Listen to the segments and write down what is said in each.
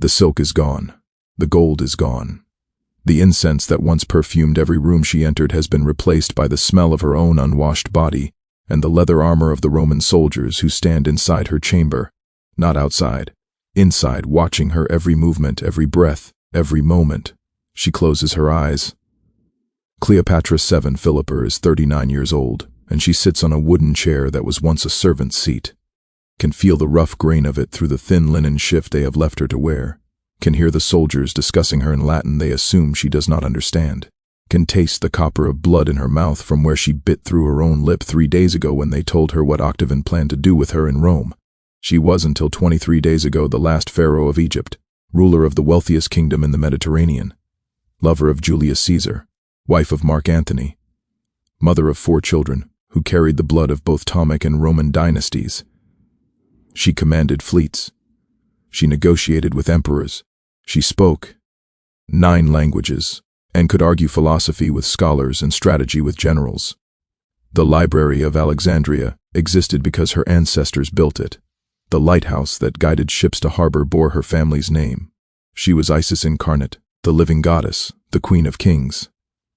The silk is gone. The gold is gone. The incense that once perfumed every room she entered has been replaced by the smell of her own unwashed body and the leather armor of the Roman soldiers who stand inside her chamber, not outside, inside, watching her every movement, every breath, every moment. She closes her eyes. Cleopatra VII Philopator is 39 years old, and she sits on a wooden chair that was once a servant's seat. Can feel the rough grain of it through the thin linen shift they have left her to wear. Can hear the soldiers discussing her in Latin they assume she does not understand. Can taste the copper of blood in her mouth from where she bit through her own lip 3 days ago when they told her what Octavian planned to do with her in Rome. She was until 23 days ago the last pharaoh of Egypt, ruler of the wealthiest kingdom in the Mediterranean, lover of Julius Caesar, wife of Marc Antony, mother of 4 children who carried the blood of both Ptolemaic and Roman dynasties. She commanded fleets. She negotiated with emperors. She spoke 9 languages and could argue philosophy with scholars and strategy with generals. The Library of Alexandria existed because her ancestors built it. The lighthouse that guided ships to harbor bore her family's name. She was Isis incarnate, the living goddess, the queen of kings.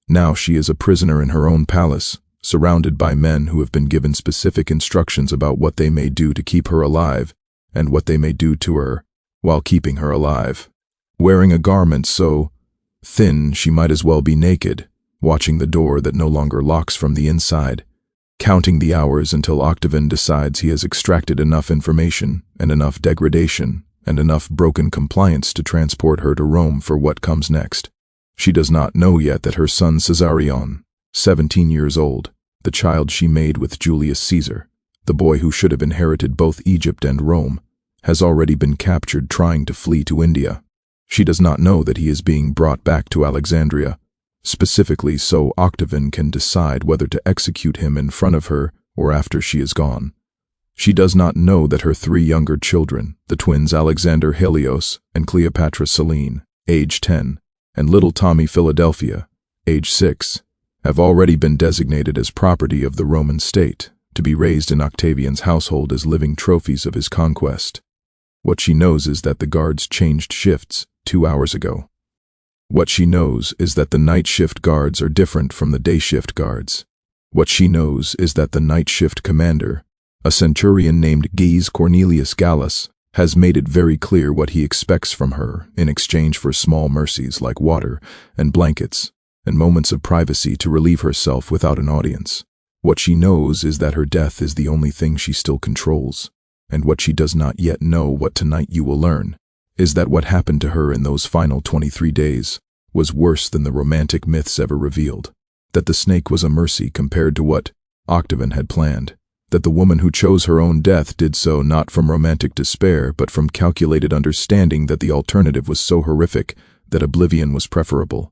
Now she is a prisoner in her own palace, surrounded by men who have been given specific instructions about what they may do to keep her alive and what they may do to her while keeping her alive. Wearing a garment so thin she might as well be naked, watching the door that no longer locks from the inside, counting the hours until Octavian decides he has extracted enough information and enough degradation and enough broken compliance to transport her to Rome for what comes next. She does not know yet that her son Caesarion, 17 years old, the child she made with Julius Caesar, the boy who should have inherited both Egypt and Rome, has already been captured trying to flee to India. She does not know that he is being brought back to Alexandria, specifically so Octavian can decide whether to execute him in front of her or after she is gone. She does not know that her 3 younger children, the twins Alexander Helios and Cleopatra Selene, age 10, and little Ptolemy Philadelphia, age 6, have already been designated as property of the Roman state, to be raised in Octavian's household as living trophies of his conquest. What she knows is that the guards changed shifts 2 hours ago. What she knows is that the night shift guards are different from the day shift guards. What she knows is that the night shift commander, a centurion named Gaius Cornelius Gallus, has made it very clear what he expects from her in exchange for small mercies like water and blankets and moments of privacy to relieve herself without an audience. What she knows is that her death is the only thing she still controls, and what she does not yet know, what tonight you will learn, is that what happened to her in those final 23 days was worse than the romantic myths ever revealed, that the snake was a mercy compared to what Octavian had planned, that the woman who chose her own death did so not from romantic despair but from calculated understanding that the alternative was so horrific that oblivion was preferable.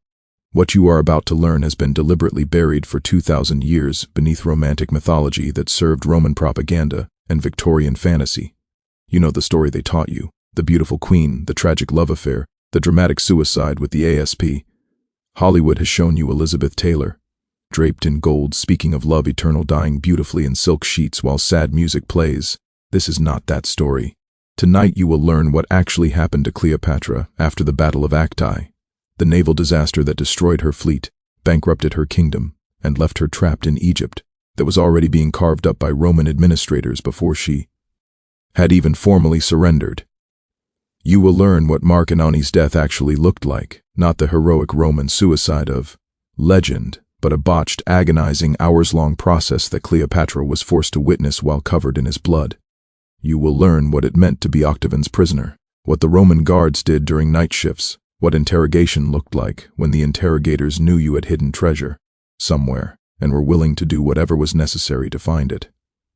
What you are about to learn has been deliberately buried for 2,000 years beneath romantic mythology that served Roman propaganda and Victorian fantasy. You know the story they taught you, the beautiful queen, the tragic love affair, the dramatic suicide with the ASP. Hollywood has shown you Elizabeth Taylor, draped in gold, speaking of love eternal, dying beautifully in silk sheets while sad music plays. This is not that story. Tonight you will learn what actually happened to Cleopatra after the Battle of Actium, the naval disaster that destroyed her fleet, bankrupted her kingdom, and left her trapped in Egypt that was already being carved up by Roman administrators before she had even formally surrendered. You will learn what Marc Antony's death actually looked like, not the heroic Roman suicide of legend, but a botched, agonizing, hours-long process that Cleopatra was forced to witness while covered in his blood. You will learn what it meant to be Octavian's prisoner, what the Roman guards did during night shifts, what interrogation looked like when the interrogators knew you had hidden treasure somewhere and were willing to do whatever was necessary to find it,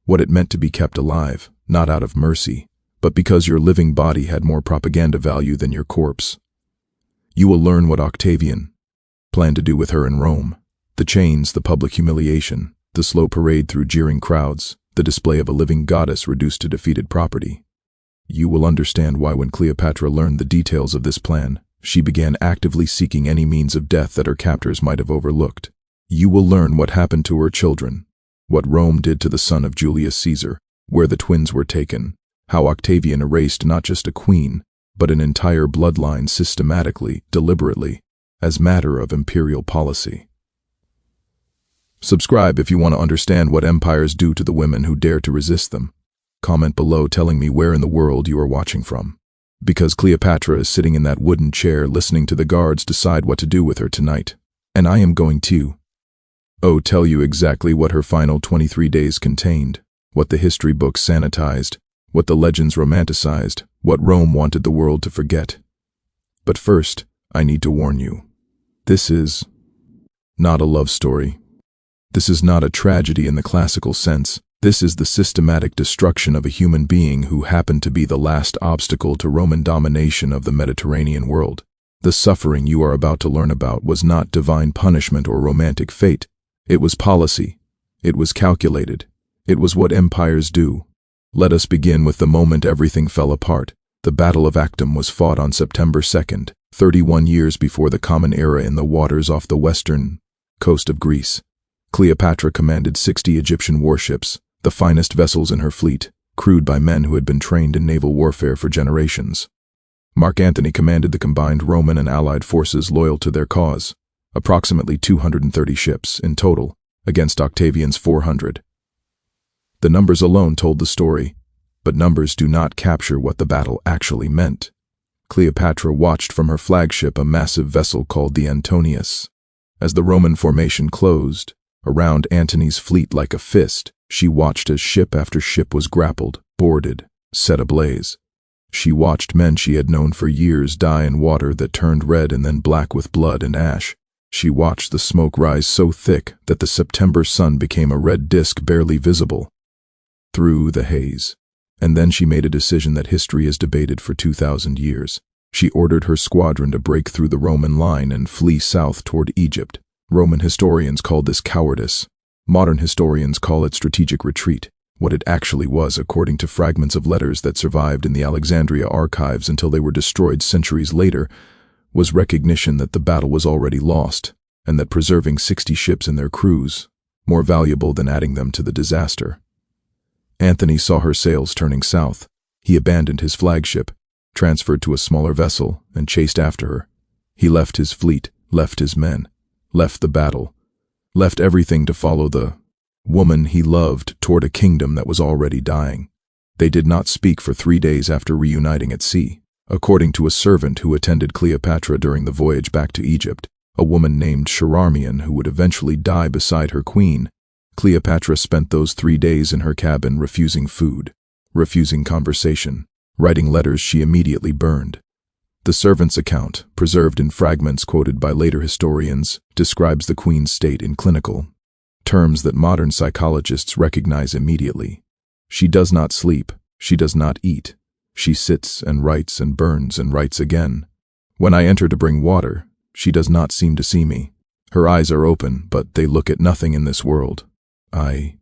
what it meant to be kept alive, not out of mercy, but because your living body had more propaganda value than your corpse. You will learn what Octavian planned to do with her in Rome, the chains, the public humiliation, the slow parade through jeering crowds, the display of a living goddess reduced to defeated property. You will understand why when Cleopatra learned the details of this plan, she began actively seeking any means of death that her captors might have overlooked. You will learn what happened to her children, what Rome did to the son of Julius Caesar, where the twins were taken, how Octavian erased not just a queen, but an entire bloodline systematically, deliberately, as matter of imperial policy. Subscribe if you want to understand what empires do to the women who dare to resist them. Comment below telling me where in the world you are watching from. Because Cleopatra is sitting in that wooden chair listening to the guards decide what to do with her tonight. And I am going to tell you exactly what her final 23 days contained, what the history books sanitized, what the legends romanticized, what Rome wanted the world to forget. But first, I need to warn you. This is not a love story. This is not a tragedy in the classical sense. This is the systematic destruction of a human being who happened to be the last obstacle to Roman domination of the Mediterranean world. The suffering you are about to learn about was not divine punishment or romantic fate. It was policy. It was calculated. It was what empires do. Let us begin with the moment everything fell apart. The Battle of Actium was fought on September 2nd, 31 years before the Common Era in the waters off the western coast of Greece. Cleopatra commanded 60 Egyptian warships, the finest vessels in her fleet, crewed by men who had been trained in naval warfare for generations. Marc Antony commanded the combined Roman and Allied forces loyal to their cause, approximately 230 ships in total, against Octavian's 400. The numbers alone told the story, but numbers do not capture what the battle actually meant. Cleopatra watched from her flagship a massive vessel called the Antonius. As the Roman formation closed around Antony's fleet like a fist, she watched as ship after ship was grappled, boarded, set ablaze. She watched men she had known for years die in water that turned red and then black with blood and ash. She watched the smoke rise so thick that the September sun became a red disk barely visible through the haze. And then she made a decision that history has debated for 2,000 years. She ordered her squadron to break through the Roman line and flee south toward Egypt. Roman historians called this cowardice. Modern historians call it strategic retreat. What it actually was, according to fragments of letters that survived in the Alexandria archives until they were destroyed centuries later, was recognition that the battle was already lost, and that preserving 60 ships and their crews, more valuable than adding them to the disaster. Antony saw her sails turning south. He abandoned his flagship, transferred to a smaller vessel, and chased after her. He left his fleet, left his men, left the battle, left everything to follow the woman he loved toward a kingdom that was already dying. They did not speak for 3 days after reuniting at sea. According to a servant who attended Cleopatra during the voyage back to Egypt, a woman named Charmion who would eventually die beside her queen, Cleopatra spent those 3 days in her cabin refusing food, refusing conversation, writing letters she immediately burned. The servant's account, preserved in fragments quoted by later historians, describes the queen's state in clinical terms that modern psychologists recognize immediately. She does not sleep, she does not eat. She sits and writes and burns and writes again. When I enter to bring water, she does not seem to see me. Her eyes are open, but they look at nothing in this world. I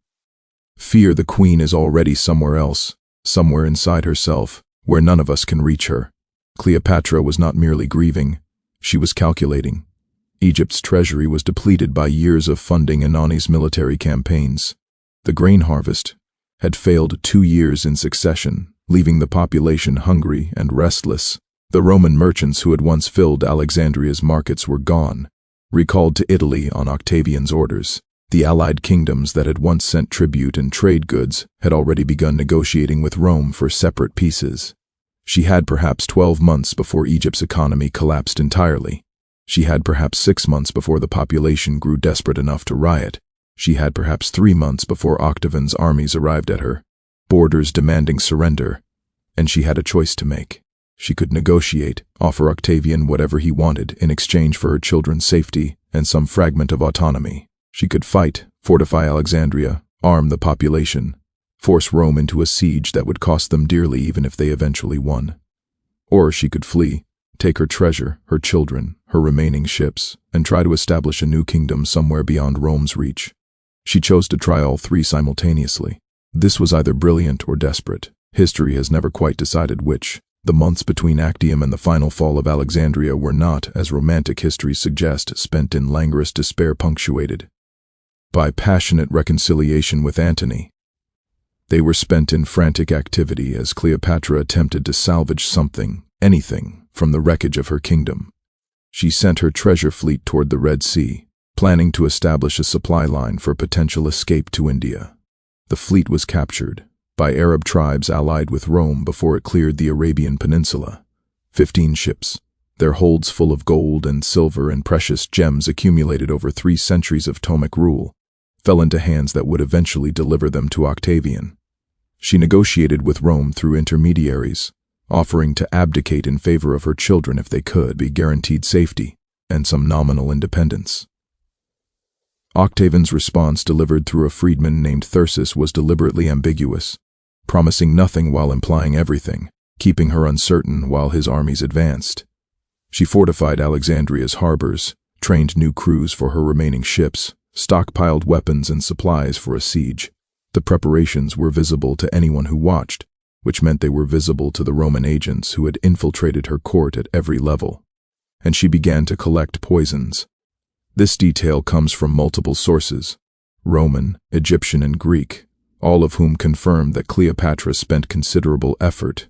fear the queen is already somewhere else, somewhere inside herself, where none of us can reach her. Cleopatra was not merely grieving, she was calculating. Egypt's treasury was depleted by years of funding Antony's military campaigns. The grain harvest had failed 2 years in succession, leaving the population hungry and restless. The Roman merchants who had once filled Alexandria's markets were gone, recalled to Italy on Octavian's orders. The allied kingdoms that had once sent tribute and trade goods had already begun negotiating with Rome for separate pieces. She had perhaps 12 months before Egypt's economy collapsed entirely. She had perhaps 6 months before the population grew desperate enough to riot. She had perhaps 3 months before Octavian's armies arrived at her, borders demanding surrender, and she had a choice to make. She could negotiate, offer Octavian whatever he wanted in exchange for her children's safety and some fragment of autonomy. She could fight, fortify Alexandria, arm the population, force Rome into a siege that would cost them dearly even if they eventually won. Or she could flee, take her treasure, her children, her remaining ships, and try to establish a new kingdom somewhere beyond Rome's reach. She chose to try all three simultaneously. This was either brilliant or desperate. History has never quite decided which. The months between Actium and the final fall of Alexandria were not, as romantic histories suggest, spent in languorous despair punctuated by passionate reconciliation with Antony. They were spent in frantic activity as Cleopatra attempted to salvage something anything from the wreckage of her kingdom. She sent her treasure fleet toward the Red Sea, planning to establish a supply line for potential escape to India. The fleet was captured by Arab tribes allied with Rome before it cleared the Arabian Peninsula. 15 ships, their holds full of gold and silver and precious gems accumulated over 3 centuries of Ptolemaic rule, fell into hands that would eventually deliver them to Octavian. She negotiated with Rome through intermediaries, offering to abdicate in favor of her children if they could be guaranteed safety and some nominal independence. Octavian's response, delivered through a freedman named Thyrsis, was deliberately ambiguous, promising nothing while implying everything, keeping her uncertain while his armies advanced. She fortified Alexandria's harbors, trained new crews for her remaining ships, stockpiled weapons and supplies for a siege. The preparations were visible to anyone who watched, which meant they were visible to the Roman agents who had infiltrated her court at every level. And she began to collect poisons. This detail comes from multiple sources, Roman, Egyptian, and Greek, all of whom confirmed that Cleopatra spent considerable effort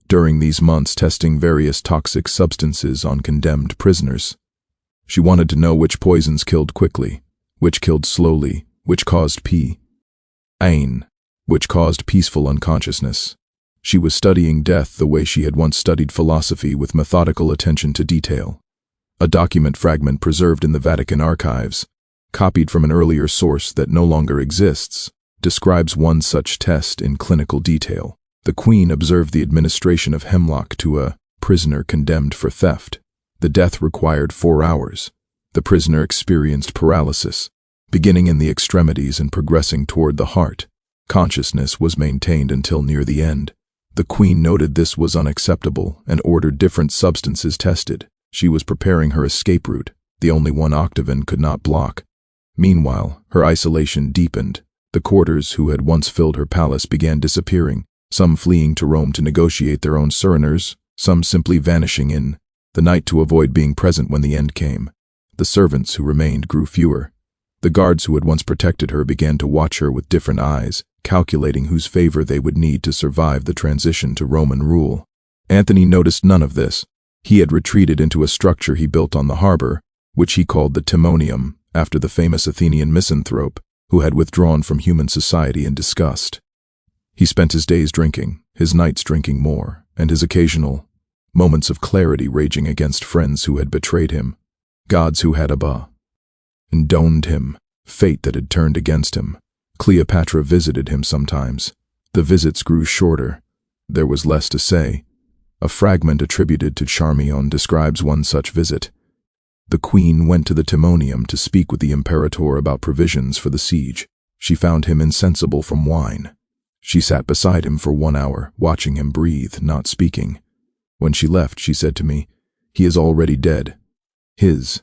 during these months testing various toxic substances on condemned prisoners. She wanted to know which poisons killed quickly, which killed slowly, which caused pain, which caused peaceful unconsciousness. She was studying death the way she had once studied philosophy, with methodical attention to detail. A document fragment preserved in the Vatican archives, copied from an earlier source that no longer exists, describes one such test in clinical detail. The Queen observed the administration of hemlock to a prisoner condemned for theft. The death required 4 hours. The prisoner experienced paralysis, beginning in the extremities and progressing toward the heart. Consciousness was maintained until near the end. The Queen noted this was unacceptable and ordered different substances tested. She was preparing her escape route, the only one Octavian could not block. Meanwhile, her isolation deepened. The courtiers who had once filled her palace began disappearing, some fleeing to Rome to negotiate their own sureners, some simply vanishing in the night to avoid being present when the end came. The servants who remained grew fewer. The guards who had once protected her began to watch her with different eyes, calculating whose favor they would need to survive the transition to Roman rule. Antony noticed none of this. He had retreated into a structure he built on the harbor, which he called the Timonium, after the famous Athenian misanthrope, who had withdrawn from human society in disgust. He spent his days drinking, his nights drinking more, and his occasional moments of clarity raging against friends who had betrayed him, gods who had abandoned him, fate that had turned against him. Cleopatra visited him sometimes. The visits grew shorter. There was less to say. A fragment attributed to Charmion describes one such visit. The Queen went to the Timonium to speak with the Imperator about provisions for the siege. She found him insensible from wine. She sat beside him for 1 hour, watching him breathe, not speaking. When she left, she said to me, "He is already dead. His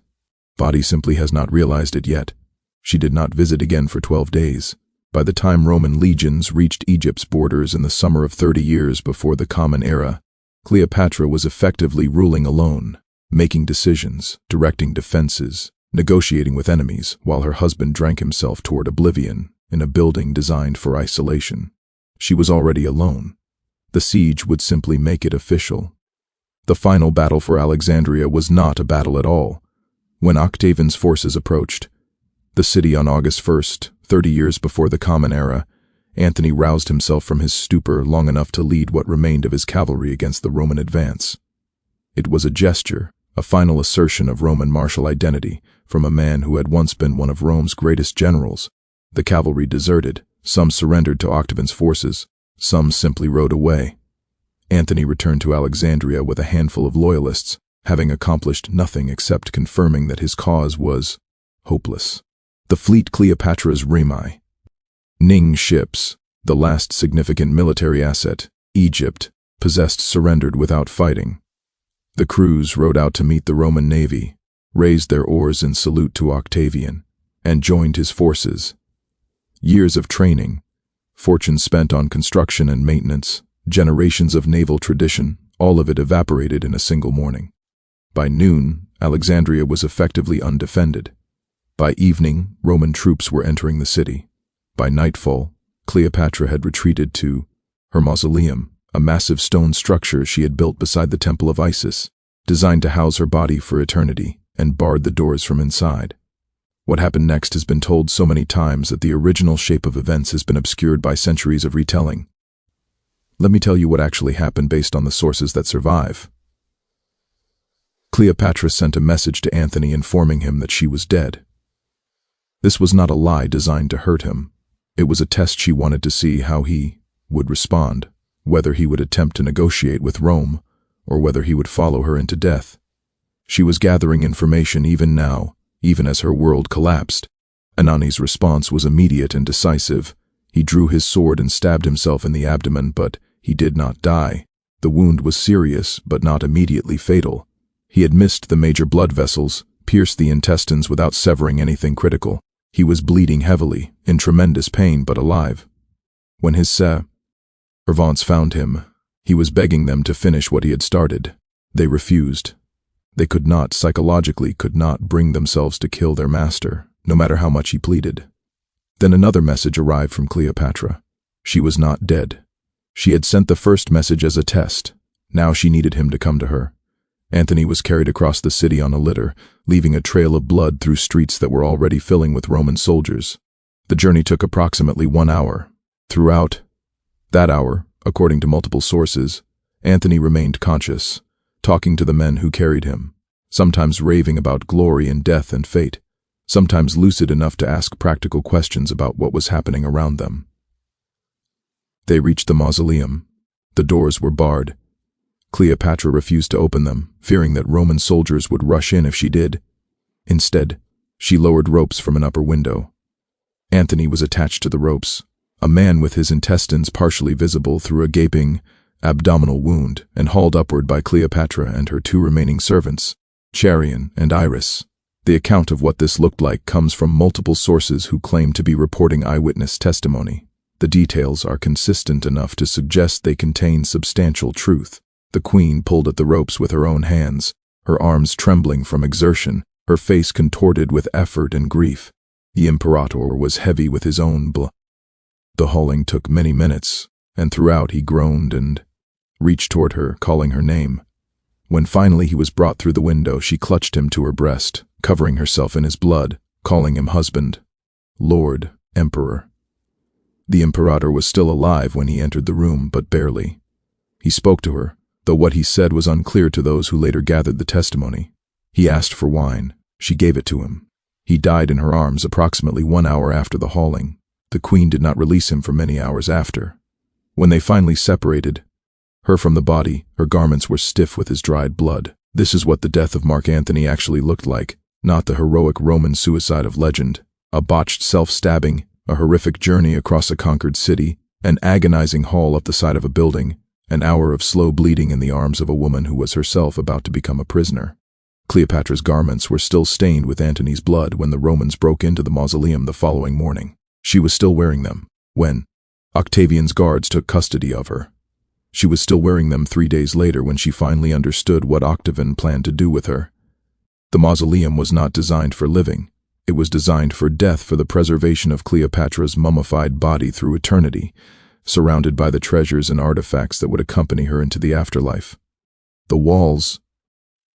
body simply has not realized it yet." She did not visit again for 12 days. By the time Roman legions reached Egypt's borders in the summer of 30 years before the Common Era, Cleopatra was effectively ruling alone, making decisions, directing defenses, negotiating with enemies, while her husband drank himself toward oblivion in a building designed for isolation. She was already alone. The siege would simply make it official. The final battle for Alexandria was not a battle at all. When Octavian's forces approached the city on August 1st, 30 years before the Common Era, Antony roused himself from his stupor long enough to lead what remained of his cavalry against the Roman advance. It was a gesture, a final assertion of Roman martial identity from a man who had once been one of Rome's greatest generals. The cavalry deserted. Some surrendered to Octavian's forces. Some simply rode away. Antony returned to Alexandria with a handful of loyalists, having accomplished nothing except confirming that his cause was hopeless. The fleet Cleopatra's Remi Ning ships, the last significant military asset Egypt possessed, surrendered without fighting. The crews rowed out to meet the Roman navy, raised their oars in salute to Octavian, and joined his forces. Years of training, fortune spent on construction and maintenance, generations of naval tradition, all of it evaporated in a single morning. By noon, Alexandria was effectively undefended. By evening, Roman troops were entering the city. By nightfall, Cleopatra had retreated to her mausoleum, a massive stone structure she had built beside the temple of Isis, designed to house her body for eternity, and barred the doors from inside. What happened next has been told so many times that the original shape of events has been obscured by centuries of retelling. Let me tell you what actually happened based on the sources that survive. Cleopatra sent a message to Antony informing him that she was dead. This was not a lie designed to hurt him. It was a test she wanted to see how he would respond, whether he would attempt to negotiate with Rome, or whether he would follow her into death. She was gathering information even now, even as her world collapsed. Antony's response was immediate and decisive. He drew his sword and stabbed himself in the abdomen, but he did not die. The wound was serious, but not immediately fatal. He had missed the major blood vessels, pierced the intestines without severing anything critical. He was bleeding heavily, in tremendous pain, but alive. When his servants found him, he was begging them to finish what he had started. They refused. They psychologically could not bring themselves to kill their master, no matter how much he pleaded. Then another message arrived from Cleopatra. She was not dead. She had sent the first message as a test. Now she needed him to come to her. Antony was carried across the city on a litter, leaving a trail of blood through streets that were already filling with Roman soldiers. The journey took approximately 1 hour. Throughout that hour, according to multiple sources, Antony remained conscious, talking to the men who carried him, sometimes raving about glory and death and fate, sometimes lucid enough to ask practical questions about what was happening around them. They reached the mausoleum. The doors were barred. Cleopatra refused to open them, fearing that Roman soldiers would rush in if she did. Instead, she lowered ropes from an upper window. Antony was attached to the ropes, a man with his intestines partially visible through a gaping abdominal wound, and hauled upward by Cleopatra and her 2 remaining servants, Charmion and Iras. The account of what this looked like comes from multiple sources who claim to be reporting eyewitness testimony. The details are consistent enough to suggest they contain substantial truth. The queen pulled at the ropes with her own hands, her arms trembling from exertion, her face contorted with effort and grief. The imperator was heavy with his own blood. The hauling took many minutes, and throughout he groaned and reached toward her, calling her name. When finally he was brought through the window, she clutched him to her breast, covering herself in his blood, calling him husband, Lord, Emperor. The imperator was still alive when he entered the room, but barely. He spoke to her, though what he said was unclear to those who later gathered the testimony. He asked for wine. She gave it to him. He died in her arms approximately 1 hour after the hauling. The queen did not release him for many hours after. When they finally separated her from the body, her garments were stiff with his dried blood. This is what the death of Marc Antony actually looked like, not the heroic Roman suicide of legend. A botched self-stabbing, a horrific journey across a conquered city, an agonizing haul up the side of a building, an hour of slow bleeding in the arms of a woman who was herself about to become a prisoner. Cleopatra's garments were still stained with Antony's blood when the Romans broke into the mausoleum the following morning. She was still wearing them when Octavian's guards took custody of her. She was still wearing them 3 days later when she finally understood what Octavian planned to do with her. The mausoleum was not designed for living. It was designed for death, for the preservation of Cleopatra's mummified body through eternity, surrounded by the treasures and artifacts that would accompany her into the afterlife. The walls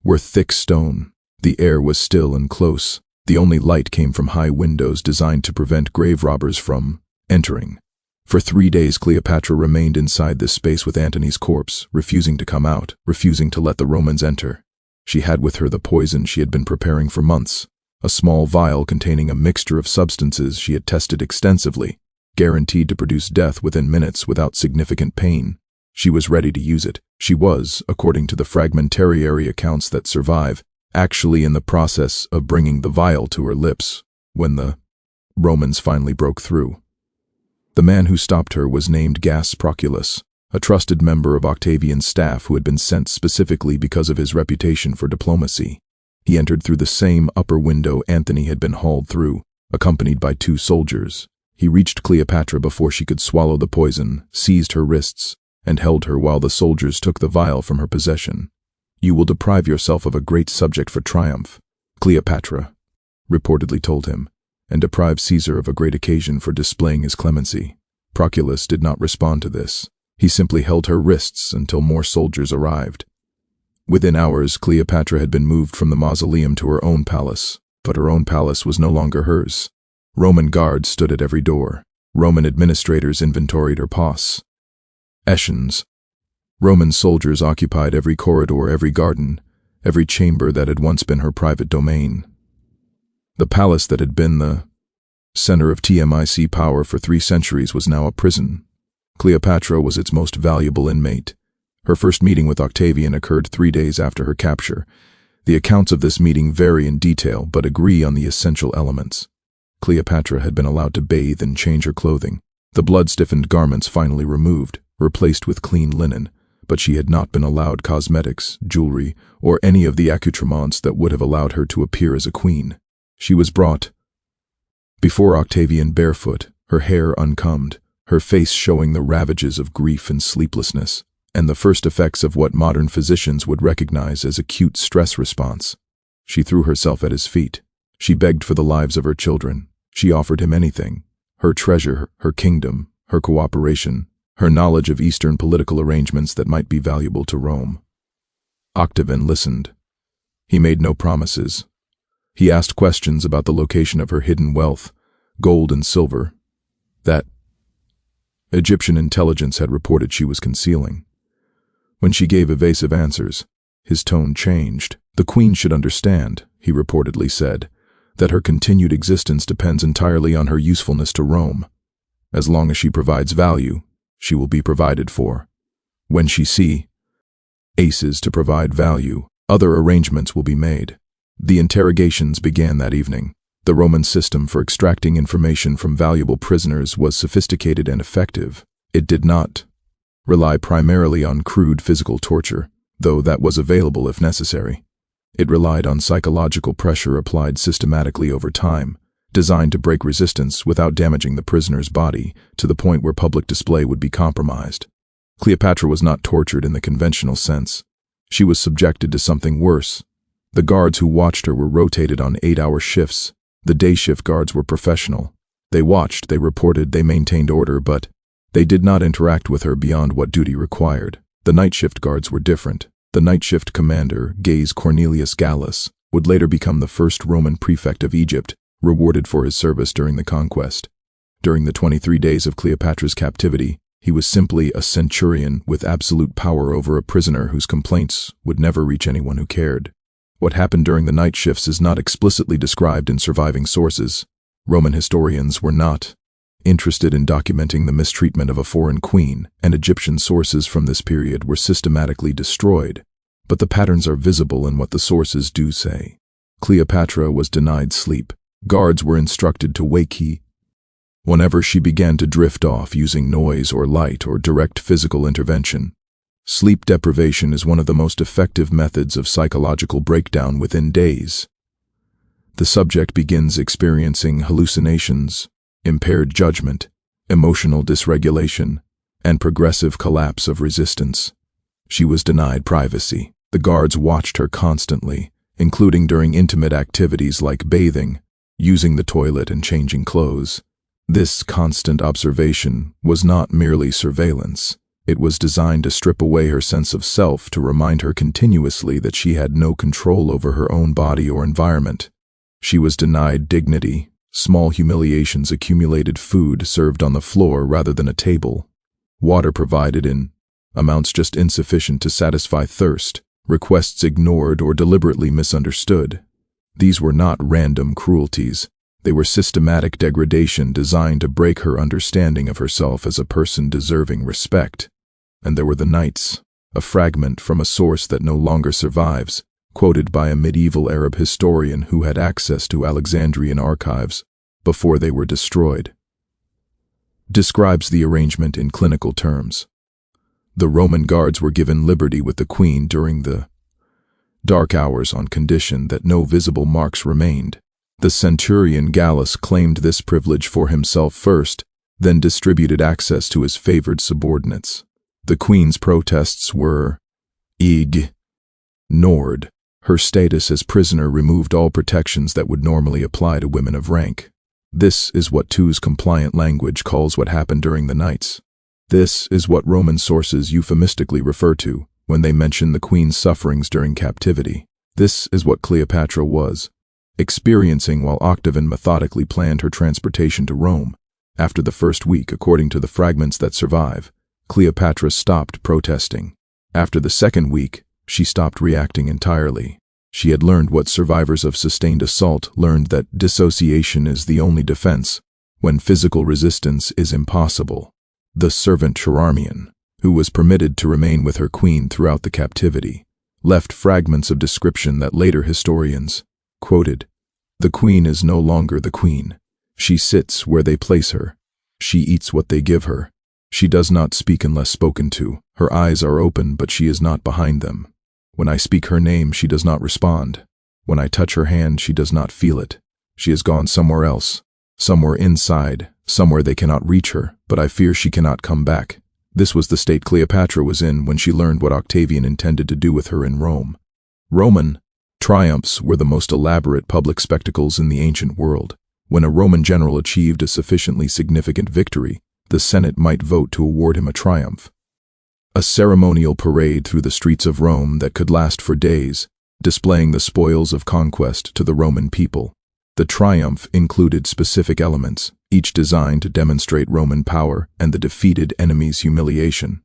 were thick stone. The air was still and close. The only light came from high windows designed to prevent grave robbers from entering. For 3 days Cleopatra remained inside this space with Antony's corpse, refusing to come out, refusing to let the Romans enter. She had with her the poison she had been preparing for months, a small vial containing a mixture of substances she had tested extensively, guaranteed to produce death within minutes without significant pain. She was ready to use it. She was, according to the fragmentary accounts that survive, actually in the process of bringing the vial to her lips when the Romans finally broke through. The man who stopped her was named Gaius Proculeius, a trusted member of Octavian's staff who had been sent specifically because of his reputation for diplomacy. He entered through the same upper window Antony had been hauled through, accompanied by 2 soldiers. He reached Cleopatra before she could swallow the poison, seized her wrists, and held her while the soldiers took the vial from her possession. "You will deprive yourself of a great subject for triumph," Cleopatra reportedly told him, "and deprive Caesar of a great occasion for displaying his clemency." Proculeius did not respond to this. He simply held her wrists until more soldiers arrived. Within hours, Cleopatra had been moved from the mausoleum to her own palace, but her own palace was no longer hers. Roman guards stood at every door. Roman administrators inventoried her possessions. Roman soldiers occupied every corridor, every garden, every chamber that had once been her private domain. The palace that had been the center of TMIC power for 3 centuries was now a prison. Cleopatra was its most valuable inmate. Her first meeting with Octavian occurred 3 days after her capture. The accounts of this meeting vary in detail but agree on the essential elements. Cleopatra had been allowed to bathe and change her clothing, the blood-stiffened garments finally removed, replaced with clean linen, but she had not been allowed cosmetics, jewelry, or any of the accoutrements that would have allowed her to appear as a queen. She was brought before Octavian barefoot, her hair uncombed, her face showing the ravages of grief and sleeplessness, and the first effects of what modern physicians would recognize as acute stress response. She threw herself at his feet. She begged for the lives of her children. She offered him anything: her treasure, her kingdom, her cooperation, her knowledge of Eastern political arrangements that might be valuable to Rome. Octavian listened. He made no promises. He asked questions about the location of her hidden wealth, gold and silver, that Egyptian intelligence had reported she was concealing. When she gave evasive answers, his tone changed. "The queen should understand," he reportedly said, "that her continued existence depends entirely on her usefulness to Rome. As long as she provides value, she will be provided for. When she ceases to provide value, other arrangements will be made." The interrogations began that evening. The Roman system for extracting information from valuable prisoners was sophisticated and effective. It did not rely primarily on crude physical torture, though that was available if necessary. It relied on psychological pressure applied systematically over time, designed to break resistance without damaging the prisoner's body to the point where public display would be compromised. Cleopatra was not tortured in the conventional sense. She was subjected to something worse. The guards who watched her were rotated on 8-hour shifts. The day shift guards were professional. They watched, they reported, they maintained order, but they did not interact with her beyond what duty required. The night shift guards were different. The night shift commander, Gaius Cornelius Gallus, would later become the first Roman prefect of Egypt, rewarded for his service during the conquest. During the 23 days of Cleopatra's captivity, he was simply a centurion with absolute power over a prisoner whose complaints would never reach anyone who cared. What happened during the night shifts is not explicitly described in surviving sources. Roman historians were not interested in documenting the mistreatment of a foreign queen, and Egyptian sources from this period were systematically destroyed. But the patterns are visible in what the sources do say. Cleopatra was denied sleep. Guards were instructed to wake her whenever she began to drift off using noise or light or direct physical intervention. Sleep deprivation is one of the most effective methods of psychological breakdown within days. The subject begins experiencing hallucinations, impaired judgment, emotional dysregulation, and progressive collapse of resistance. She was denied privacy. The guards watched her constantly, including during intimate activities like bathing, using the toilet, and changing clothes. This constant observation was not merely surveillance. It was designed to strip away her sense of self, to remind her continuously that she had no control over her own body or environment. She was denied dignity. Small humiliations accumulated, food served on the floor rather than a table, water provided in amounts just insufficient to satisfy thirst, requests ignored or deliberately misunderstood. These were not random cruelties. They were systematic degradation designed to break her understanding of herself as a person deserving respect. And there were the nights, a fragment from a source that no longer survives, quoted by a medieval Arab historian who had access to Alexandrian archives before they were destroyed, describes the arrangement in clinical terms. The Roman guards were given liberty with the queen during the dark hours on condition that no visible marks remained. The centurion Gallus claimed this privilege for himself first, then distributed access to his favored subordinates. The queen's protests were ignored. Her status as prisoner removed all protections that would normally apply to women of rank. This is what Tu's compliant language calls what happened during the nights. This is what Roman sources euphemistically refer to when they mention the queen's sufferings during captivity. This is what Cleopatra was experiencing while Octavian methodically planned her transportation to Rome. After the first week, according to the fragments that survive, Cleopatra stopped protesting. After the second week, she stopped reacting entirely. She had learned what survivors of sustained assault learned, that dissociation is the only defense when physical resistance is impossible. The servant Charmion, who was permitted to remain with her queen throughout the captivity, left fragments of description that later historians quoted. The queen is no longer the queen. She sits where they place her. She eats what they give her. She does not speak unless spoken to. Her eyes are open, but she is not behind them. When I speak her name, she does not respond. When I touch her hand, she does not feel it. She has gone somewhere else, somewhere inside, somewhere they cannot reach her, but I fear she cannot come back. This was the state Cleopatra was in when she learned what Octavian intended to do with her in Rome. Roman triumphs were the most elaborate public spectacles in the ancient world. When a Roman general achieved a sufficiently significant victory, the Senate might vote to award him a triumph. A ceremonial parade through the streets of Rome that could last for days, displaying the spoils of conquest to the Roman people. The triumph included specific elements, each designed to demonstrate Roman power and the defeated enemy's humiliation.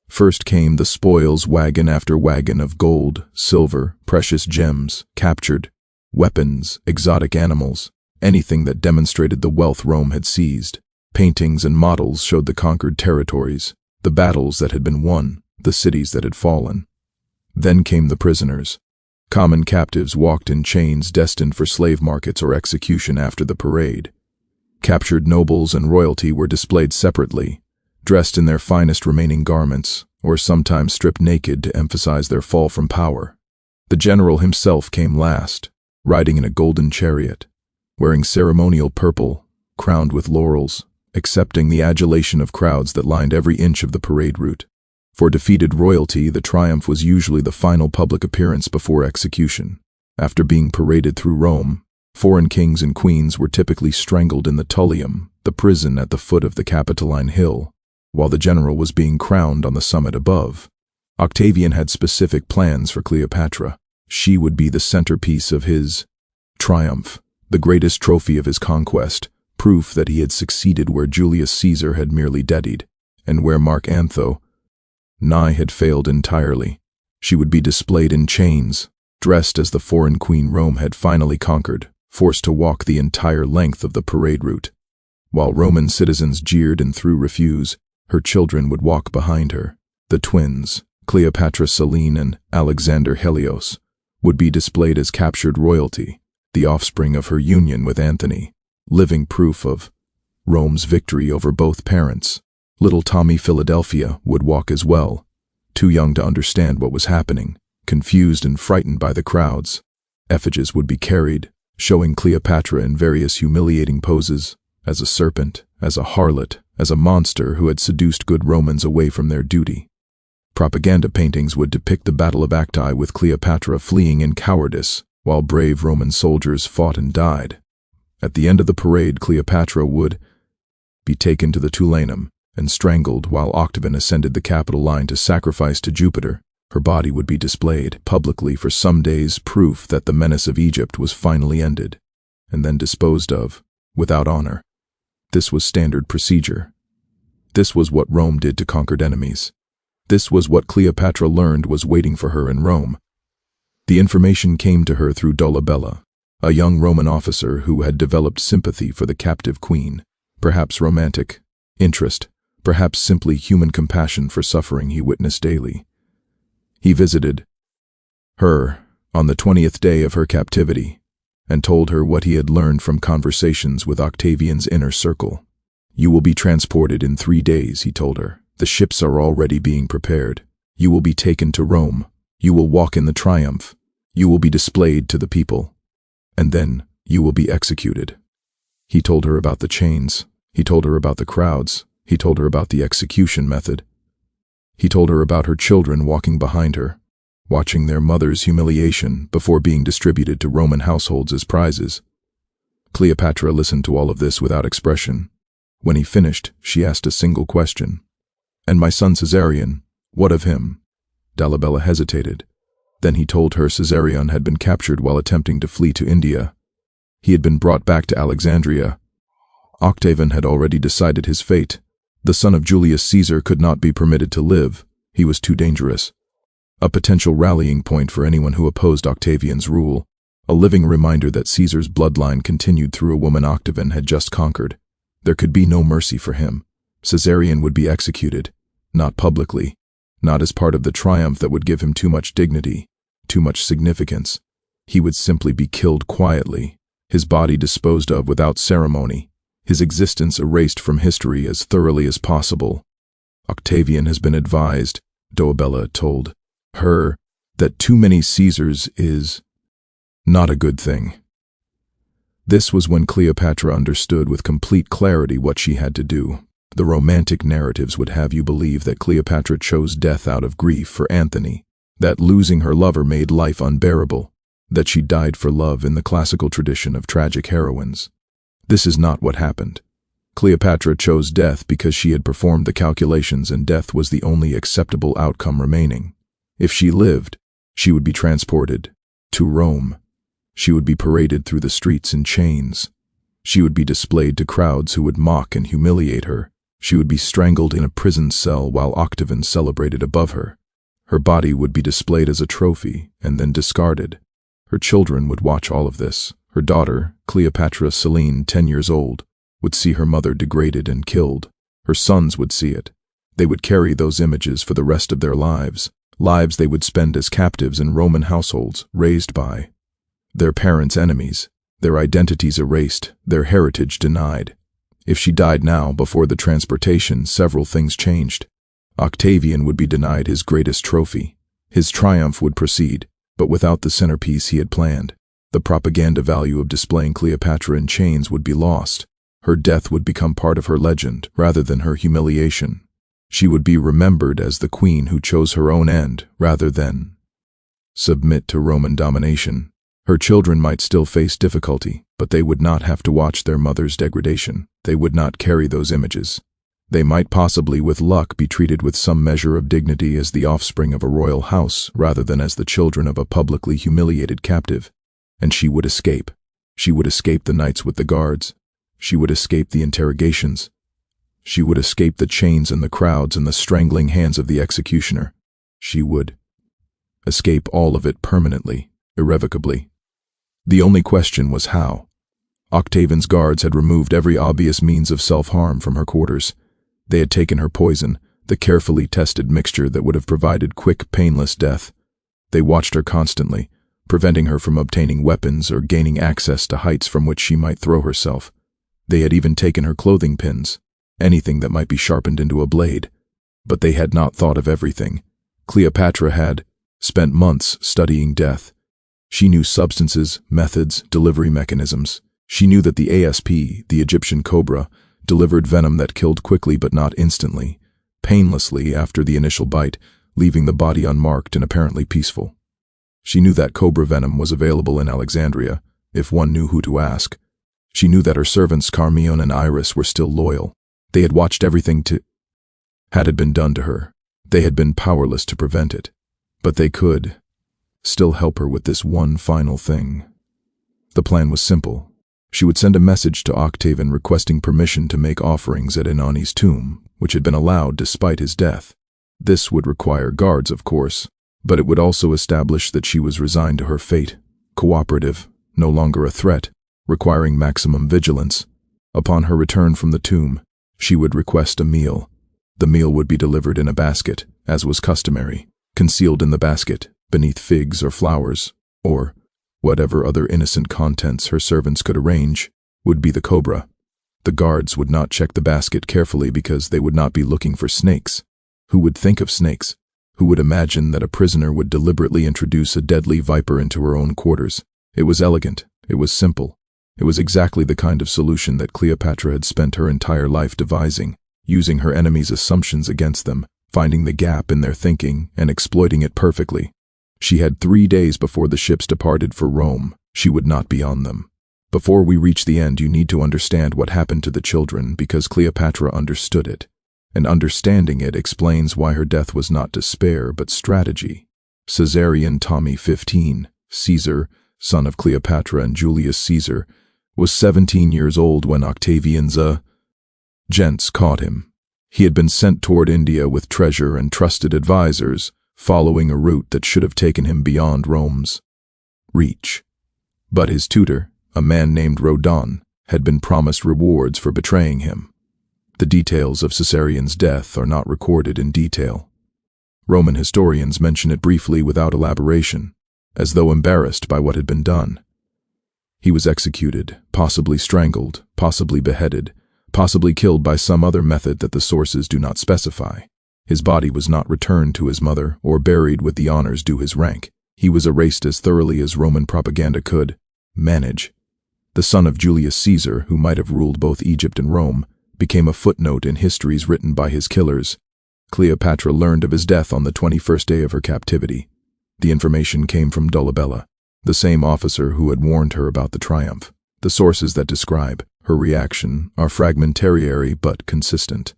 First came the spoils, wagon after wagon of gold, silver, precious gems, captured, weapons, exotic animals, anything that demonstrated the wealth Rome had seized. Paintings and models showed the conquered territories, the battles that had been won, the cities that had fallen. Then came the prisoners. Common captives walked in chains destined for slave markets or execution after the parade. Captured nobles and royalty were displayed separately, dressed in their finest remaining garments, or sometimes stripped naked to emphasize their fall from power. The general himself came last, riding in a golden chariot, wearing ceremonial purple, crowned with laurels, accepting the adulation of crowds that lined every inch of the parade route. For defeated royalty, the triumph was usually the final public appearance before execution. After being paraded through Rome, foreign kings and queens were typically strangled in the Tullium, the prison at the foot of the Capitoline Hill, while the general was being crowned on the summit above. Octavian had specific plans for Cleopatra. She would be the centerpiece of his triumph, the greatest trophy of his conquest, proof that he had succeeded where Julius Caesar had merely deadied, and where Marc Antony had failed entirely. She would be displayed in chains, dressed as the foreign queen Rome had finally conquered, forced to walk the entire length of the parade route. While Roman citizens jeered and threw refuse, her children would walk behind her. The twins, Cleopatra Selene and Alexander Helios, would be displayed as captured royalty, the offspring of her union with Antony, living proof of Rome's victory over both parents. Little Ptolemy Philadelphus would walk as well, too young to understand what was happening, confused and frightened by the crowds. Effigies would be carried, showing Cleopatra in various humiliating poses, as a serpent, as a harlot, as a monster who had seduced good Romans away from their duty. Propaganda paintings would depict the Battle of Actium with Cleopatra fleeing in cowardice, while brave Roman soldiers fought and died. At the end of the parade, Cleopatra would be taken to the Tullianum and strangled while Octavian ascended the Capitol line to sacrifice to Jupiter. Her body would be displayed publicly for some days, proof that the menace of Egypt was finally ended, and then disposed of, without honor. This was standard procedure. This was what Rome did to conquered enemies. This was what Cleopatra learned was waiting for her in Rome. The information came to her through Dolabella, a young Roman officer who had developed sympathy for the captive queen, perhaps romantic interest, perhaps simply human compassion for suffering he witnessed daily. He visited her on the 20th day of her captivity and told her what he had learned from conversations with Octavian's inner circle. "You will be transported in 3 days," he told her. "The ships are already being prepared. You will be taken to Rome. You will walk in the triumph. You will be displayed to the people. And then you will be executed." He told her about the chains. He told her about the crowds. He told her about the execution method. He told her about her children walking behind her, watching their mother's humiliation before being distributed to Roman households as prizes. Cleopatra listened to all of this without expression. When he finished, she asked a single question. And my son Caesarion, what of him? Dolabella hesitated. Then he told her Caesarion had been captured while attempting to flee to India. He had been brought back to Alexandria. Octavian had already decided his fate. The son of Julius Caesar could not be permitted to live. He was too dangerous. A potential rallying point for anyone who opposed Octavian's rule. A living reminder that Caesar's bloodline continued through a woman Octavian had just conquered. There could be no mercy for him. Caesarion would be executed. Not publicly. Not as part of the triumph that would give him too much dignity, too much significance. He would simply be killed quietly, his body disposed of without ceremony, his existence erased from history as thoroughly as possible. Octavian has been advised, Dolabella told her, that too many Caesars is not a good thing. This was when Cleopatra understood with complete clarity what she had to do. The romantic narratives would have you believe that Cleopatra chose death out of grief for Antony, that losing her lover made life unbearable, that she died for love in the classical tradition of tragic heroines. This is not what happened. Cleopatra chose death because she had performed the calculations and death was the only acceptable outcome remaining. If she lived, she would be transported to Rome. She would be paraded through the streets in chains. She would be displayed to crowds who would mock and humiliate her. She would be strangled in a prison cell while Octavian celebrated above her. Her body would be displayed as a trophy and then discarded. Her children would watch all of this. Her daughter, Cleopatra Selene, 10 years old, would see her mother degraded and killed. Her sons would see it. They would carry those images for the rest of their lives, lives they would spend as captives in Roman households, raised by their parents' enemies, their identities erased, their heritage denied. If she died now, before the transportation, several things changed. Octavian would be denied his greatest trophy. His triumph would proceed, but without the centerpiece he had planned. The propaganda value of displaying Cleopatra in chains would be lost. Her death would become part of her legend, rather than her humiliation. She would be remembered as the queen who chose her own end, rather than submit to Roman domination. Her children might still face difficulty, but they would not have to watch their mother's degradation. They would not carry those images. They might possibly, with luck, be treated with some measure of dignity as the offspring of a royal house, rather than as the children of a publicly humiliated captive. And she would escape. She would escape the nights with the guards. She would escape the interrogations. She would escape the chains and the crowds and the strangling hands of the executioner. She would escape all of it permanently, irrevocably. The only question was how. Octavian's guards had removed every obvious means of self-harm from her quarters. They had taken her poison, the carefully tested mixture that would have provided quick, painless death. They watched her constantly, preventing her from obtaining weapons or gaining access to heights from which she might throw herself. They had even taken her clothing pins, anything that might be sharpened into a blade. But they had not thought of everything. Cleopatra had spent months studying death. She knew substances, methods, delivery mechanisms. She knew that the ASP, the Egyptian cobra, delivered venom that killed quickly but not instantly, painlessly after the initial bite, leaving the body unmarked and apparently peaceful. She knew that cobra venom was available in Alexandria, if one knew who to ask. She knew that her servants Charmion and Iras were still loyal. They had watched everything had been done to her. They had been powerless to prevent it. But they could still help her with this one final thing. The plan was simple. She would send a message to Octavian requesting permission to make offerings at Antony's tomb, which had been allowed despite his death. This would require guards, of course, but it would also establish that she was resigned to her fate, cooperative, no longer a threat, requiring maximum vigilance. Upon her return from the tomb, she would request a meal. The meal would be delivered in a basket, as was customary. Concealed in the basket, beneath figs or flowers, or whatever other innocent contents her servants could arrange, would be the cobra. The guards would not check the basket carefully because they would not be looking for snakes. Who would think of snakes? Who would imagine that a prisoner would deliberately introduce a deadly viper into her own quarters? It was elegant. It was simple. It was exactly the kind of solution that Cleopatra had spent her entire life devising, using her enemies' assumptions against them, finding the gap in their thinking and exploiting it perfectly. She had 3 days before the ships departed for Rome. She would not be on them. Before we reach the end, you need to understand what happened to the children because Cleopatra understood it. and understanding it explains why her death was not despair but strategy. Caesarion Ptolemy XV, Caesar, son of Cleopatra and Julius Caesar, was 17 years old when Octavian's gents caught him. He had been sent toward India with treasure and trusted advisors, following a route that should have taken him beyond Rome's reach. But his tutor, a man named Rhodon, had been promised rewards for betraying him. The details of Caesarion's death are not recorded in detail. Roman historians mention it briefly without elaboration, as though embarrassed by what had been done. He was executed, possibly strangled, possibly beheaded, possibly killed by some other method that the sources do not specify. His body was not returned to his mother or buried with the honors due his rank. He was erased as thoroughly as Roman propaganda could manage. The son of Julius Caesar, who might have ruled both Egypt and Rome, became a footnote in histories written by his killers. Cleopatra learned of his death on the 21st day of her captivity. The information came from Dolabella, the same officer who had warned her about the triumph. The sources that describe her reaction are fragmentary but consistent.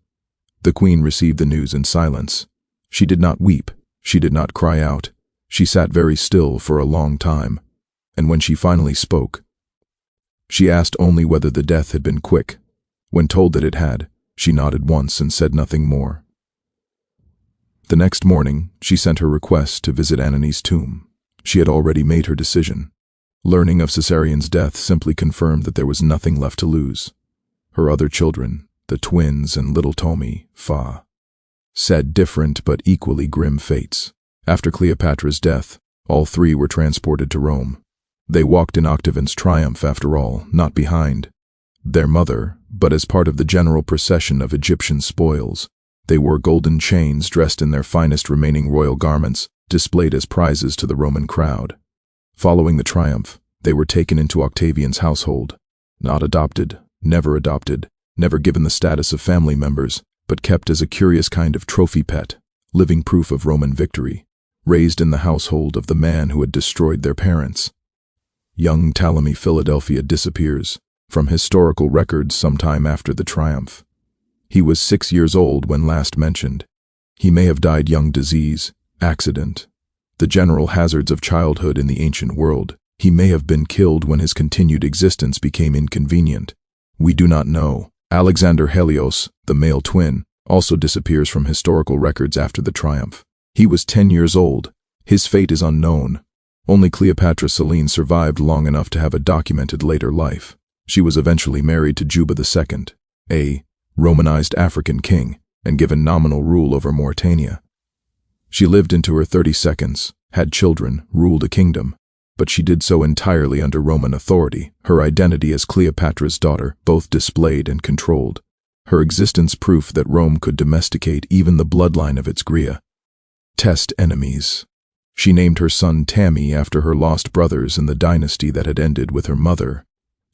The queen received the news in silence. She did not weep. She did not cry out. She sat very still for a long time, and when she finally spoke, she asked only whether the death had been quick. When told that it had, she nodded once and said nothing more. The next morning, she sent her request to visit Antony's tomb. She had already made her decision. Learning of Caesarion's death simply confirmed that there was nothing left to lose. Her other children, the twins and little Ptolemy, said different but equally grim fates. After Cleopatra's death, all three were transported to Rome. They walked in Octavian's triumph after all, not behind their mother, but as part of the general procession of Egyptian spoils. They wore golden chains dressed in their finest remaining royal garments, displayed as prizes to the Roman crowd. Following the triumph, they were taken into Octavian's household, not adopted, never given the status of family members, but kept as a curious kind of trophy pet, living proof of Roman victory, raised in the household of the man who had destroyed their parents. Young Ptolemy Philadelphus disappears from historical records sometime after the triumph. He was 6 years old when last mentioned. He may have died young disease, accident, the general hazards of childhood in the ancient world. He may have been killed when his continued existence became inconvenient. We do not know. Alexander Helios, the male twin, also disappears from historical records after the triumph. He was 10 years old. His fate is unknown. Only Cleopatra Selene survived long enough to have a documented later life. She was eventually married to Juba II, a Romanized African king, and given nominal rule over Mauritania. She lived into her 32s, had children, ruled a kingdom, but she did so entirely under Roman authority, her identity as Cleopatra's daughter both displayed and controlled, her existence proof that Rome could domesticate even the bloodline of its test enemies. She named her son Tammy after her lost brothers in the dynasty that had ended with her mother.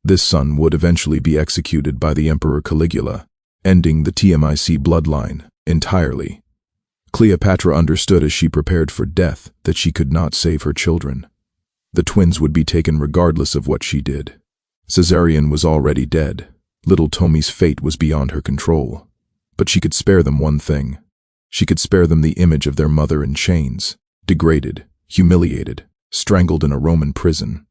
This son would eventually be executed by the Emperor Caligula, ending the Ptolemaic bloodline entirely. Cleopatra understood as she prepared for death that she could not save her children. The twins would be taken regardless of what she did. Caesarion was already dead. Little Ptolemy's fate was beyond her control. But she could spare them one thing. She could spare them the image of their mother in chains, degraded, humiliated, strangled in a Roman prison.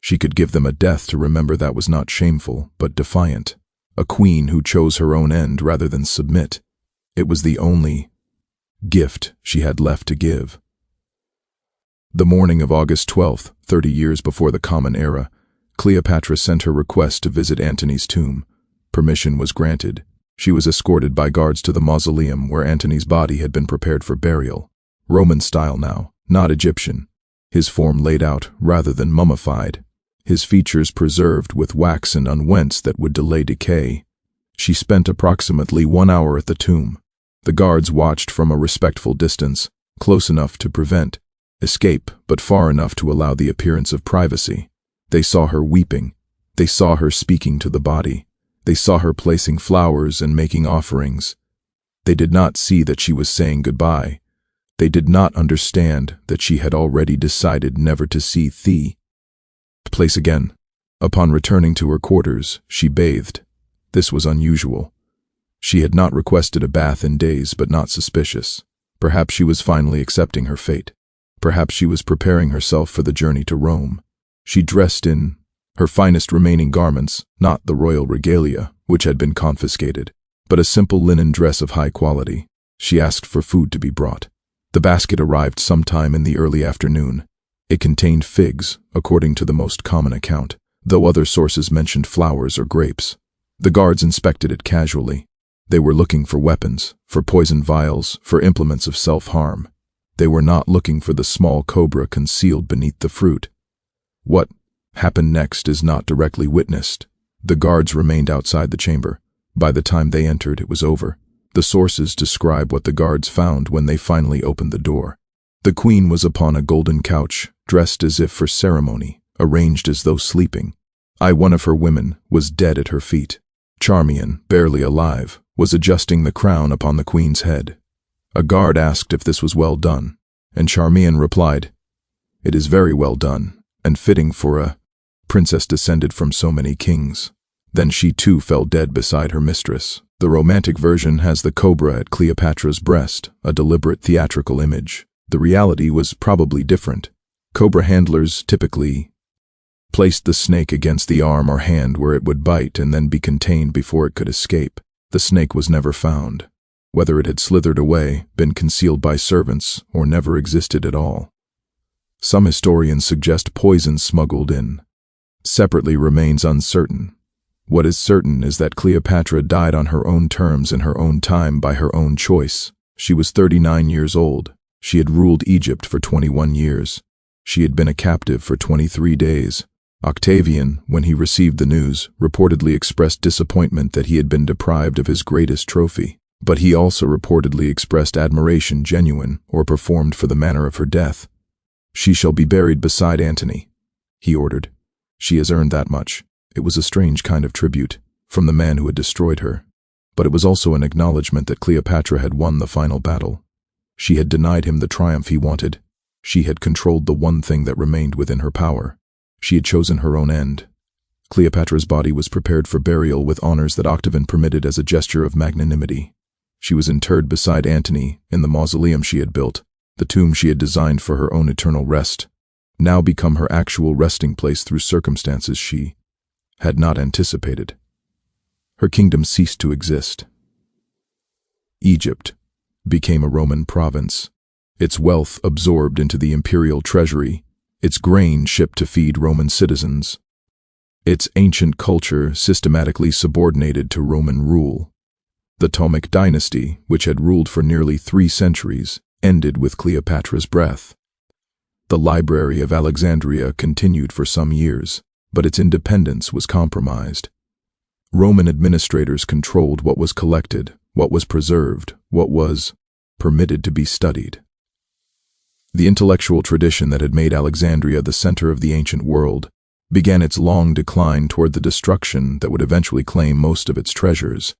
She could give them a death to remember that was not shameful, but defiant. A queen who chose her own end rather than submit. It was the only gift she had left to give. The morning of August 12th, 30 years before the Common Era, Cleopatra sent her request to visit Antony's tomb. Permission was granted. She was escorted by guards to the mausoleum where Antony's body had been prepared for burial. Roman style now, not Egyptian. His form laid out rather than mummified. His features preserved with wax and unguents that would delay decay. She spent approximately 1 hour at the tomb. The guards watched from a respectful distance, close enough to prevent escape, but far enough to allow the appearance of privacy. They saw her weeping. They saw her speaking to the body. They saw her placing flowers and making offerings. They did not see that she was saying goodbye. They did not understand that she had already decided never to see the place again. Upon returning to her quarters, she bathed. This was unusual. She had not requested a bath in days, but not suspicious. Perhaps she was finally accepting her fate. Perhaps she was preparing herself for the journey to Rome. She dressed in her finest remaining garments, not the royal regalia, which had been confiscated, but a simple linen dress of high quality. She asked for food to be brought. The basket arrived sometime in the early afternoon. It contained figs, according to the most common account, though other sources mentioned flowers or grapes. The guards inspected it casually. They were looking for weapons, for poison vials, for implements of self-harm. They were not looking for the small cobra concealed beneath the fruit. What happened next is not directly witnessed. The guards remained outside the chamber. By the time they entered, it was over. The sources describe what the guards found when they finally opened the door. The queen was upon a golden couch, dressed as if for ceremony, arranged as though sleeping. One of her women was dead at her feet. Charmion, barely alive, was adjusting the crown upon the queen's head. A guard asked if this was well done, and Charmion replied, "It is very well done, and fitting for a princess descended from so many kings." Then she too fell dead beside her mistress. The romantic version has the cobra at Cleopatra's breast, a deliberate theatrical image. The reality was probably different. Cobra handlers typically placed the snake against the arm or hand where it would bite and then be contained before it could escape. The snake was never found. Whether it had slithered away, been concealed by servants, or never existed at all. Some historians suggest poison smuggled in. Separately remains uncertain. What is certain is that Cleopatra died on her own terms in her own time by her own choice. She was 39 years old. She had ruled Egypt for 21 years. She had been a captive for 23 days. Octavian, when he received the news, reportedly expressed disappointment that he had been deprived of his greatest trophy. But he also reportedly expressed admiration genuine or performed for the manner of her death. "She shall be buried beside Antony," he ordered. "She has earned that much." It was a strange kind of tribute, from the man who had destroyed her. But it was also an acknowledgement that Cleopatra had won the final battle. She had denied him the triumph he wanted. She had controlled the one thing that remained within her power. She had chosen her own end. Cleopatra's body was prepared for burial with honors that Octavian permitted as a gesture of magnanimity. She was interred beside Antony in the mausoleum she had built, the tomb she had designed for her own eternal rest, now become her actual resting place through circumstances she had not anticipated. Her kingdom ceased to exist. Egypt became a Roman province, its wealth absorbed into the imperial treasury, its grain shipped to feed Roman citizens, its ancient culture systematically subordinated to Roman rule. The Ptolemaic dynasty, which had ruled for nearly 3 centuries, ended with Cleopatra's breath. The Library of Alexandria continued for some years, but its independence was compromised. Roman administrators controlled what was collected, what was preserved, what was permitted to be studied. The intellectual tradition that had made Alexandria the center of the ancient world began its long decline toward the destruction that would eventually claim most of its treasures.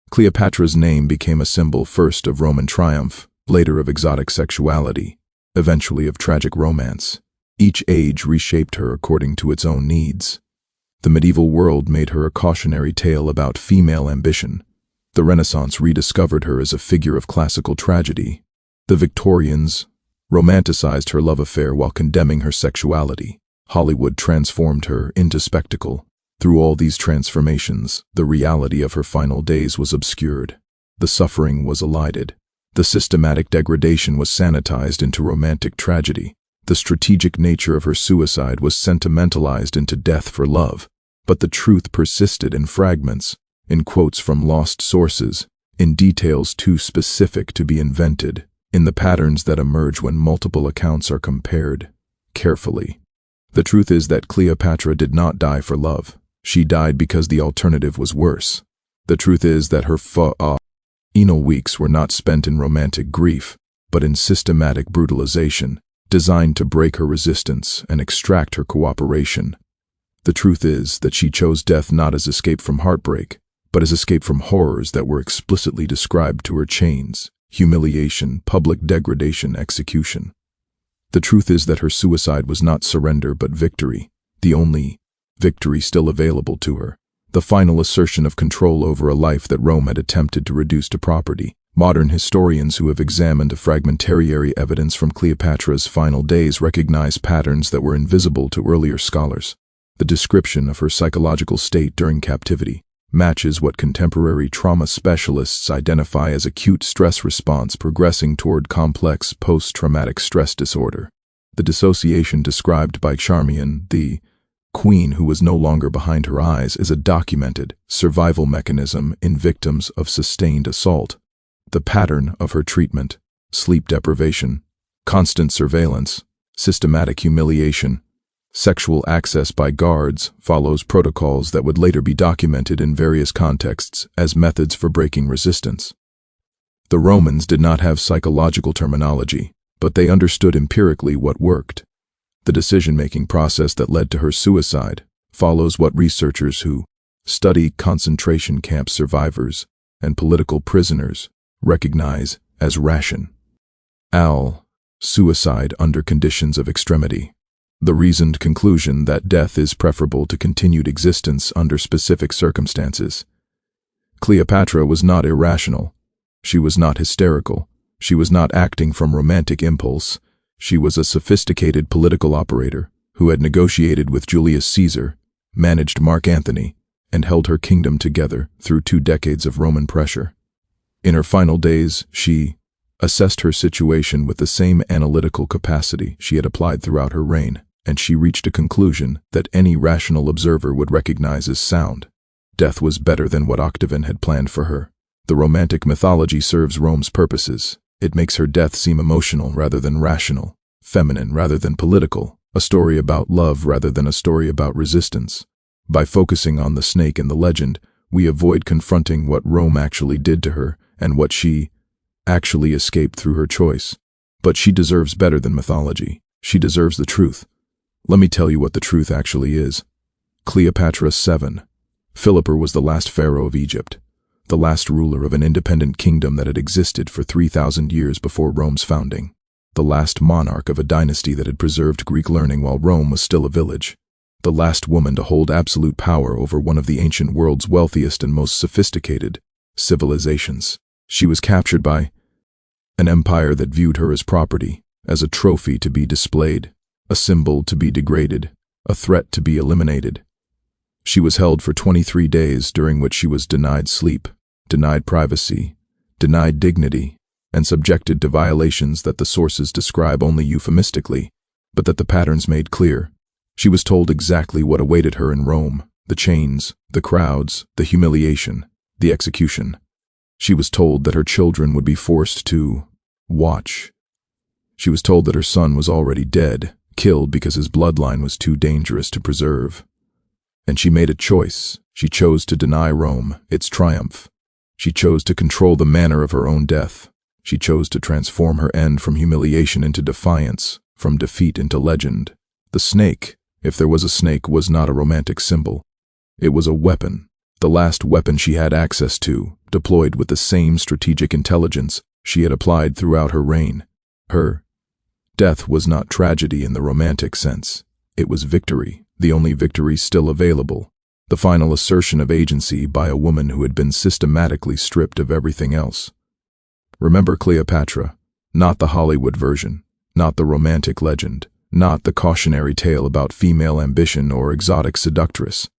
Cleopatra's name became a symbol first of Roman triumph, later of exotic sexuality, eventually of tragic romance. Each age reshaped her according to its own needs. The medieval world made her a cautionary tale about female ambition. The Renaissance rediscovered her as a figure of classical tragedy. The Victorians romanticized her love affair while condemning her sexuality. Hollywood transformed her into spectacle. Through all these transformations, the reality of her final days was obscured. The suffering was elided. The systematic degradation was sanitized into romantic tragedy. The strategic nature of her suicide was sentimentalized into death for love. But the truth persisted in fragments, in quotes from lost sources, in details too specific to be invented, in the patterns that emerge when multiple accounts are compared carefully. The truth is that Cleopatra did not die for love. She died because the alternative was worse. The truth is that her final weeks were not spent in romantic grief, but in systematic brutalization, designed to break her resistance and extract her cooperation. The truth is that she chose death not as escape from heartbreak, but as escape from horrors that were explicitly described to her: chains, humiliation, public degradation, execution. The truth is that her suicide was not surrender but victory, the only victory still available to her. the final assertion of control over a life that Rome had attempted to reduce to property. Modern historians who have examined the fragmentary evidence from Cleopatra's final days recognize patterns that were invisible to earlier scholars. The description of her psychological state during captivity matches what contemporary trauma specialists identify as acute stress response progressing toward complex post-traumatic stress disorder. The dissociation described by Charmion, the queen who was no longer behind her eyes, is a documented survival mechanism in victims of sustained assault. The pattern of her treatment, sleep deprivation, constant surveillance, systematic humiliation, sexual access by guards, follows protocols that would later be documented in various contexts as methods for breaking resistance. The Romans did not have psychological terminology, but they understood empirically what worked. The decision-making process that led to her suicide follows what researchers who study concentration camp survivors and political prisoners recognize as ration. Suicide under conditions of extremity. The reasoned conclusion that death is preferable to continued existence under specific circumstances. Cleopatra was not irrational. She was not hysterical. She was not acting from romantic impulse. She was a sophisticated political operator who had negotiated with Julius Caesar, managed Marc Antony, and held her kingdom together through 2 decades of Roman pressure. In her final days, she assessed her situation with the same analytical capacity she had applied throughout her reign, and she reached a conclusion that any rational observer would recognize as sound. Death was better than what Octavian had planned for her. The romantic mythology serves Rome's purposes. It makes her death seem emotional rather than rational, feminine rather than political, a story about love rather than a story about resistance. By focusing on the snake in the legend, we avoid confronting what Rome actually did to her and what she actually escaped through her choice. But she deserves better than mythology. She deserves the truth. Let me tell you what the truth actually is. Cleopatra VII Philopator was the last pharaoh of Egypt, the last ruler of an independent kingdom that had existed for 3,000 years before Rome's founding, the last monarch of a dynasty that had preserved Greek learning while Rome was still a village, the last woman to hold absolute power over one of the ancient world's wealthiest and most sophisticated civilizations. She was captured by an empire that viewed her as property, as a trophy to be displayed, a symbol to be degraded, a threat to be eliminated. She was held for 23 days, during which she was denied sleep, denied privacy, denied dignity, and subjected to violations that the sources describe only euphemistically, but that the patterns made clear. She was told exactly what awaited her in Rome: the chains, the crowds, the humiliation, the execution. She was told that her children would be forced to watch. She was told that her son was already dead, killed because his bloodline was too dangerous to preserve. And she made a choice. She chose to deny Rome its triumph. She chose to control the manner of her own death. She chose to transform her end from humiliation into defiance, from defeat into legend. The snake, if there was a snake, was not a romantic symbol. It was a weapon, the last weapon she had access to, deployed with the same strategic intelligence she had applied throughout her reign. Her death was not tragedy in the romantic sense. It was victory, the only victory still available, the final assertion of agency by a woman who had been systematically stripped of everything else. Remember Cleopatra, not the Hollywood version, not the romantic legend, not the cautionary tale about female ambition or exotic seductress.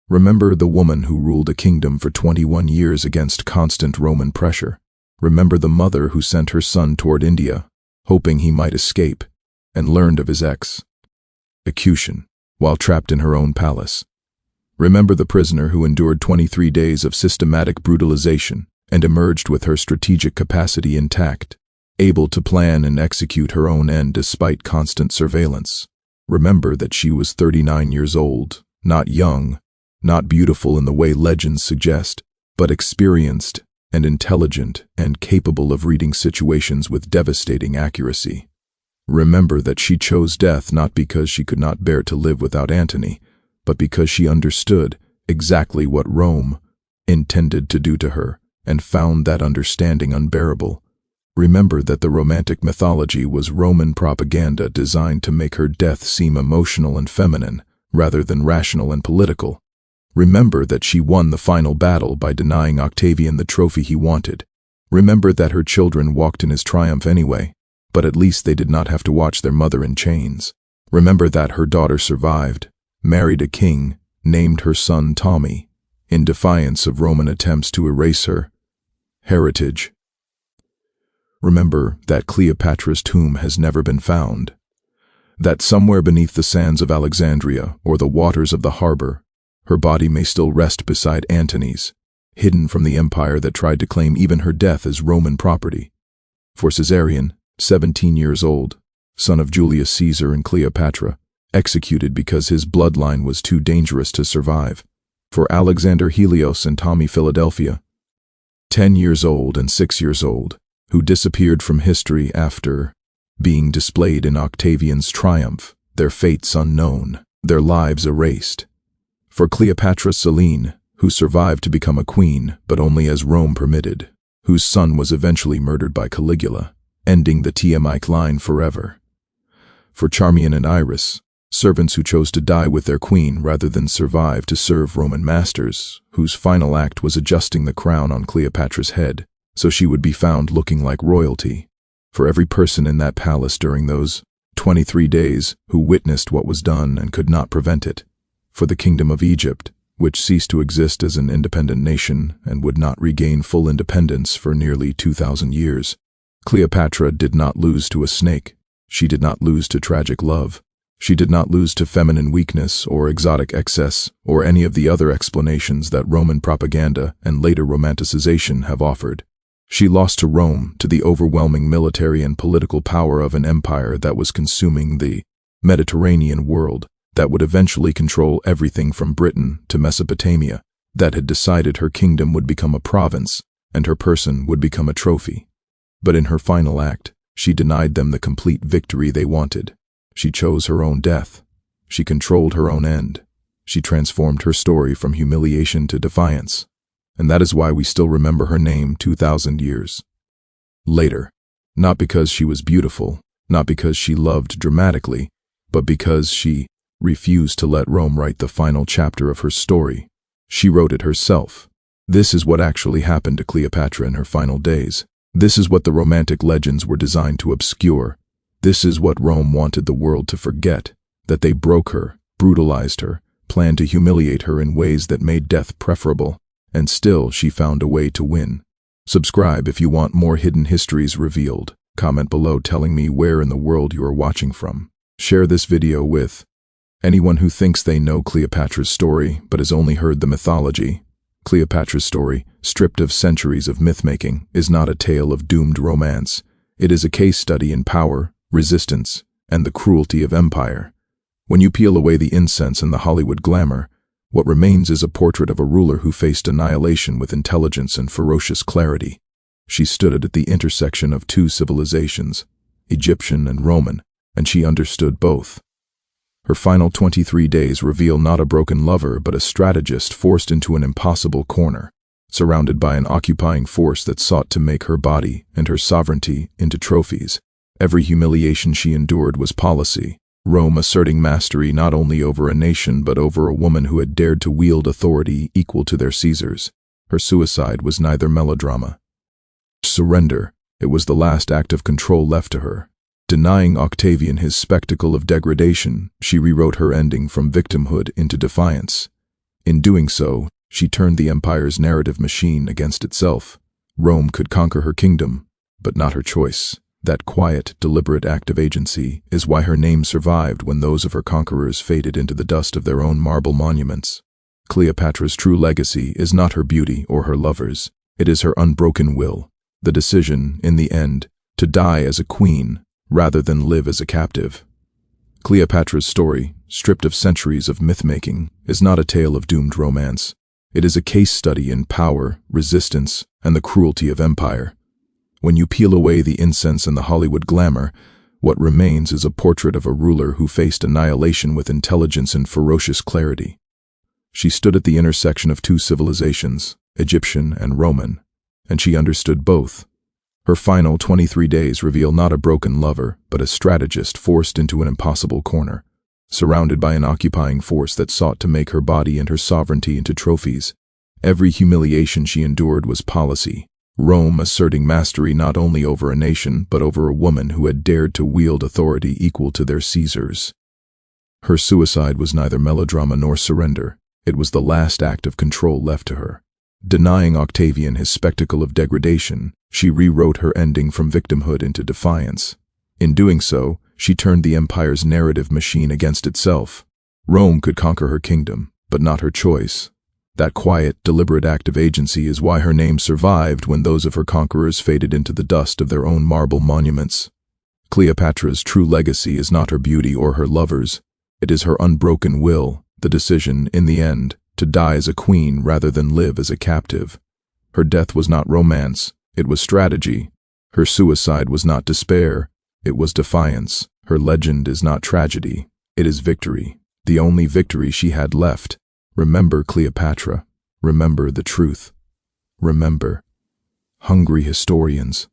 Remember the woman who ruled a kingdom for 21 years against constant Roman pressure. Remember the mother who sent her son toward India, hoping he might escape, and learned of his execution while trapped in her own palace. Remember the prisoner who endured 23 days of systematic brutalization and emerged with her strategic capacity intact, able to plan and execute her own end despite constant surveillance. Remember that she was 39 years old, not young, not beautiful in the way legends suggest, but experienced and intelligent and capable of reading situations with devastating accuracy. Remember that she chose death not because she could not bear to live without Antony, but because she understood exactly what Rome intended to do to her and found that understanding unbearable. Remember that the romantic mythology was Roman propaganda designed to make her death seem emotional and feminine rather than rational and political. Remember that she won the final battle by denying Octavian the trophy he wanted. Remember that her children walked in his triumph anyway, but at least they did not have to watch their mother in chains. Remember that her daughter survived, married a king, named her son Ptolemy, in defiance of Roman attempts to erase her heritage. Remember that Cleopatra's tomb has never been found, that somewhere beneath the sands of Alexandria or the waters of the harbor, her body may still rest beside Antony's, hidden from the empire that tried to claim even her death as Roman property. For Caesarion, 17 years old, son of Julius Caesar and Cleopatra, executed because his bloodline was too dangerous to survive. For Alexander Helios and Ptolemy Philadelphia, 10 years old and 6 years old, who disappeared from history after being displayed in Octavian's triumph, their fates unknown, their lives erased. For Cleopatra Selene, who survived to become a queen, but only as Rome permitted, whose son was eventually murdered by Caligula, ending the Ptolemaic line forever. For Charmion and Iras, servants who chose to die with their queen rather than survive to serve Roman masters, whose final act was adjusting the crown on Cleopatra's head, so she would be found looking like royalty. For every person in that palace during those 23 days who witnessed what was done and could not prevent it. For the kingdom of Egypt, which ceased to exist as an independent nation and would not regain full independence for nearly 2,000 years. Cleopatra did not lose to a snake. She did not lose to tragic love. She did not lose to feminine weakness or exotic excess or any of the other explanations that Roman propaganda and later romanticization have offered. She lost to Rome, to the overwhelming military and political power of an empire that was consuming the Mediterranean world, that would eventually control everything from Britain to Mesopotamia, that had decided her kingdom would become a province and her person would become a trophy. But in her final act, she denied them the complete victory they wanted. She chose her own death. She controlled her own end. She transformed her story from humiliation to defiance. And that is why we still remember her name 2,000 years later. Not because she was beautiful, not because she loved dramatically, but because she refused to let Rome write the final chapter of her story. She wrote it herself. This is what actually happened to Cleopatra in her final days. This is what the romantic legends were designed to obscure. This is what Rome wanted the world to forget, that they broke her, brutalized her, planned to humiliate her in ways that made death preferable, and still she found a way to win. Subscribe if you want more hidden histories revealed. Comment below telling me where in the world you are watching from. Share this video with anyone who thinks they know Cleopatra's story but has only heard the mythology. Cleopatra's story, stripped of centuries of myth-making, is not a tale of doomed romance. It is a case study in power, resistance, and the cruelty of empire. When you peel away the incense and the Hollywood glamour, what remains is a portrait of a ruler who faced annihilation with intelligence and ferocious clarity. She stood at the intersection of two civilizations, Egyptian and Roman, and she understood both. Her final 23 days reveal not a broken lover but a strategist forced into an impossible corner, surrounded by an occupying force that sought to make her body and her sovereignty into trophies. Every humiliation she endured was policy, Rome asserting mastery not only over a nation but over a woman who had dared to wield authority equal to their Caesars. Her suicide was neither melodrama. Surrender, it was the last act of control left to her. Denying Octavian his spectacle of degradation, she rewrote her ending from victimhood into defiance. In doing so, she turned the empire's narrative machine against itself. Rome could conquer her kingdom, but not her choice. That quiet, deliberate act of agency is why her name survived when those of her conquerors faded into the dust of their own marble monuments. Cleopatra's true legacy is not her beauty or her lovers. It is her unbroken will, the decision, in the end, to die as a queen rather than live as a captive. Cleopatra's story, stripped of centuries of myth-making, is not a tale of doomed romance. It is a case study in power, resistance, and the cruelty of empire. When you peel away the incense and the Hollywood glamour, what remains is a portrait of a ruler who faced annihilation with intelligence and ferocious clarity. She stood at the intersection of two civilizations, Egyptian and Roman, and she understood both. Her final 23 days reveal not a broken lover, but a strategist forced into an impossible corner, surrounded by an occupying force that sought to make her body and her sovereignty into trophies. Every humiliation she endured was policy, Rome asserting mastery not only over a nation but over a woman who had dared to wield authority equal to their Caesars. Her suicide was neither melodrama nor surrender. It was the last act of control left to her. Denying Octavian his spectacle of degradation, she rewrote her ending from victimhood into defiance. In doing so, she turned the empire's narrative machine against itself. Rome could conquer her kingdom, but not her choice. That quiet, deliberate act of agency is why her name survived when those of her conquerors faded into the dust of their own marble monuments. Cleopatra's true legacy is not her beauty or her lovers. It is her unbroken will, the decision, in the end, to die as a queen rather than live as a captive. Her death was not romance, it was strategy. Her suicide was not despair, it was defiance. Her legend is not tragedy, it is victory, the only victory she had left. Remember Cleopatra, remember the truth. Remember, hungry historians,